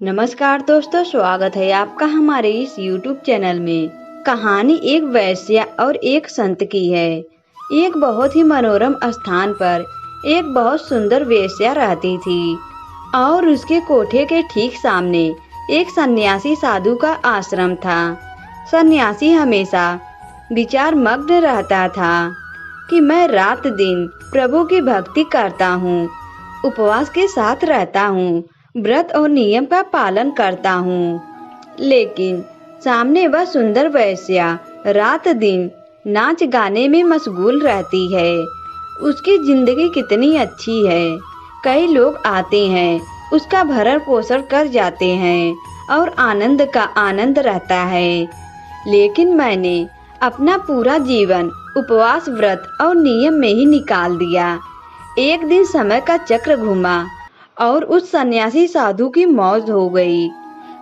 नमस्कार दोस्तों, स्वागत है आपका हमारे इस YouTube चैनल में। कहानी एक वैश्या और एक संत की है। एक बहुत ही मनोरम स्थान पर एक बहुत सुंदर वैश्या रहती थी और उसके कोठे के ठीक सामने एक सन्यासी साधु का आश्रम था। सन्यासी हमेशा विचार मग्न रहता था कि मैं रात दिन प्रभु की भक्ति करता हूँ, उपवास के साथ रहता हूँ, व्रत और नियम का पालन करता हूँ, लेकिन सामने वह सुंदर वैश्या रात दिन नाच गाने में मशगूल रहती है। उसकी जिंदगी कितनी अच्छी है। कई लोग आते हैं, उसका भरण पोषण कर जाते हैं और आनंद का आनंद रहता है। लेकिन मैंने अपना पूरा जीवन उपवास, व्रत और नियम में ही निकाल दिया। एक दिन समय का चक्र घूमा और उस सन्यासी साधु की मौत हो गई।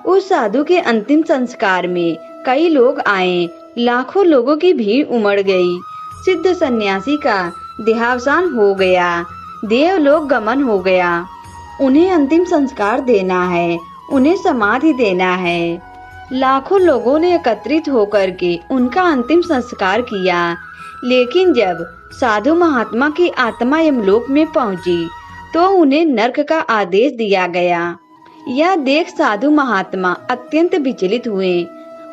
उस साधु के अंतिम संस्कार में कई लोग आए, लाखों लोगों की भीड़ उमड़ गई। सिद्ध सन्यासी का देहावसान हो गया, देवलोक गमन हो गया। उन्हें अंतिम संस्कार देना है, उन्हें समाधि देना है। लाखों लोगों ने एकत्रित होकर के उनका अंतिम संस्कार किया। लेकिन जब साधु महात्मा की आत्मा यमलोक में पहुंची तो उन्हें नरक का आदेश दिया गया। यह देख साधु महात्मा अत्यंत विचलित हुए।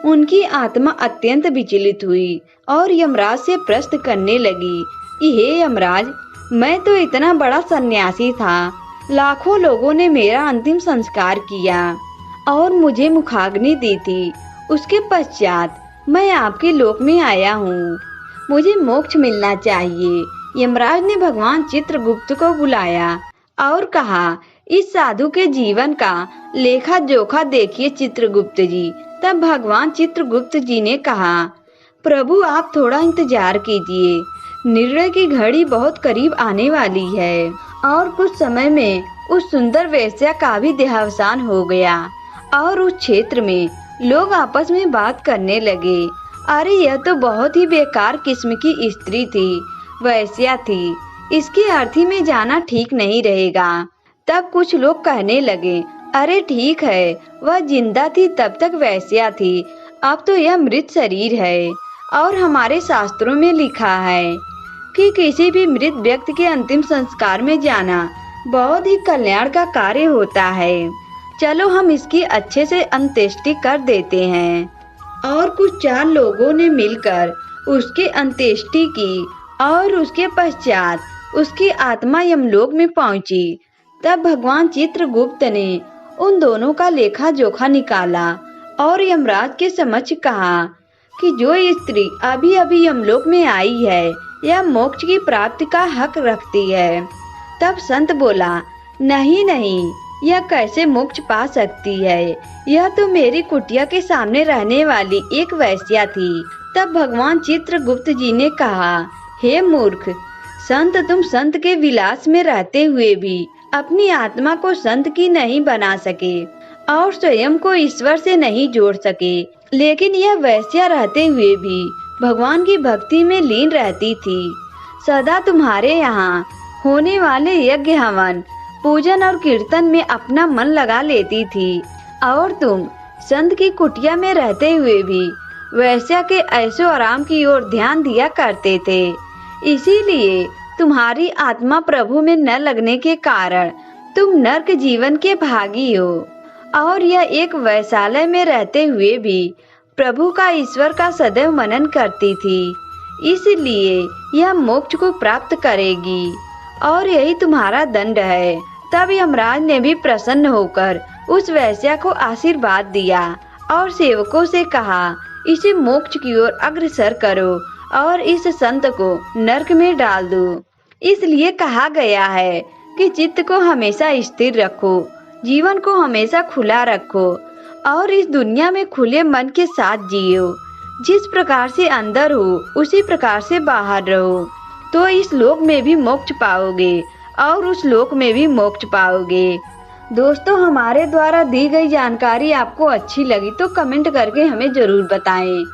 उनकी आत्मा अत्यंत विचलित हुई और यमराज से प्रश्न करने लगी कि हे यमराज, मैं तो इतना बड़ा सन्यासी था, लाखों लोगों ने मेरा अंतिम संस्कार किया और मुझे मुखाग्नि दी थी। उसके पश्चात मैं आपके लोक में आया हूँ, मुझे मोक्ष मिलना चाहिए। यमराज ने भगवान चित्रगुप्त को बुलाया और कहा, इस साधु के जीवन का लेखा जोखा देखिए चित्रगुप्त जी। तब भगवान चित्रगुप्त जी ने कहा, प्रभु आप थोड़ा इंतजार कीजिए, निर्णय की घड़ी बहुत करीब आने वाली है। और कुछ समय में उस सुंदर वैश्या का भी देहावसान हो गया और उस क्षेत्र में लोग आपस में बात करने लगे, अरे यह तो बहुत ही बेकार किस्म की स्त्री थी, वैश्या थी, इसकी अर्थी में जाना ठीक नहीं रहेगा। तब कुछ लोग कहने लगे, अरे ठीक है, वह जिंदा थी तब तक वैश्या थी, अब तो यह मृत शरीर है। और हमारे शास्त्रों में लिखा है कि किसी भी मृत व्यक्ति के अंतिम संस्कार में जाना बहुत ही कल्याण का कार्य होता है। चलो हम इसकी अच्छे से अंत्येष्टि कर देते हैं। और कुछ 4 लोगों ने मिलकर उसकी अंत्येष्टि की और उसके पश्चात उसकी आत्मा यमलोक में पहुंची। तब भगवान चित्रगुप्त ने उन दोनों का लेखा जोखा निकाला और यमराज के समक्ष कहा कि जो स्त्री अभी अभी यमलोक में आई है, यह मोक्ष की प्राप्ति का हक रखती है। तब संत बोला, नहीं नहीं, यह कैसे मोक्ष पा सकती है, यह तो मेरी कुटिया के सामने रहने वाली एक वैश्या थी। तब भगवान चित्रगुप्त जी ने कहा, हे मूर्ख संत, तुम संत के विलास में रहते हुए भी अपनी आत्मा को संत की नहीं बना सके और स्वयं को ईश्वर से नहीं जोड़ सके। लेकिन यह वैश्या रहते हुए भी भगवान की भक्ति में लीन रहती थी। सदा तुम्हारे यहाँ होने वाले यज्ञ, हवन, पूजन और कीर्तन में अपना मन लगा लेती थी और तुम संत की कुटिया में रहते हुए भी वैश्या के ऐशो आराम की ओर ध्यान दिया करते थे। इसीलिए तुम्हारी आत्मा प्रभु में न लगने के कारण तुम नरक जीवन के भागी हो। और यह एक वैश्यालय में रहते हुए भी प्रभु का, ईश्वर का सदैव मनन करती थी, इसलिए यह मोक्ष को प्राप्त करेगी और यही तुम्हारा दंड है। तब यमराज ने भी प्रसन्न होकर उस वैश्या को आशीर्वाद दिया और सेवकों से कहा, इसे मोक्ष की ओर अग्रसर करो और इस संत को नरक में डाल दो। इसलिए कहा गया है कि चित्त को हमेशा स्थिर रखो, जीवन को हमेशा खुला रखो और इस दुनिया में खुले मन के साथ जियो। जिस प्रकार से अंदर हो उसी प्रकार से बाहर रहो, तो इस लोक में भी मोक्ष पाओगे और उस लोक में भी मोक्ष पाओगे। दोस्तों, हमारे द्वारा दी गई जानकारी आपको अच्छी लगी तो कमेंट करके हमें जरूर बताएं।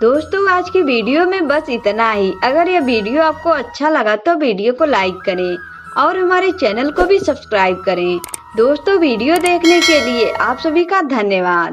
दोस्तों, आज की वीडियो में बस इतना ही। अगर यह वीडियो आपको अच्छा लगा तो वीडियो को लाइक करें और हमारे चैनल को भी सब्सक्राइब करें दोस्तों वीडियो देखने के लिए आप सभी का धन्यवाद।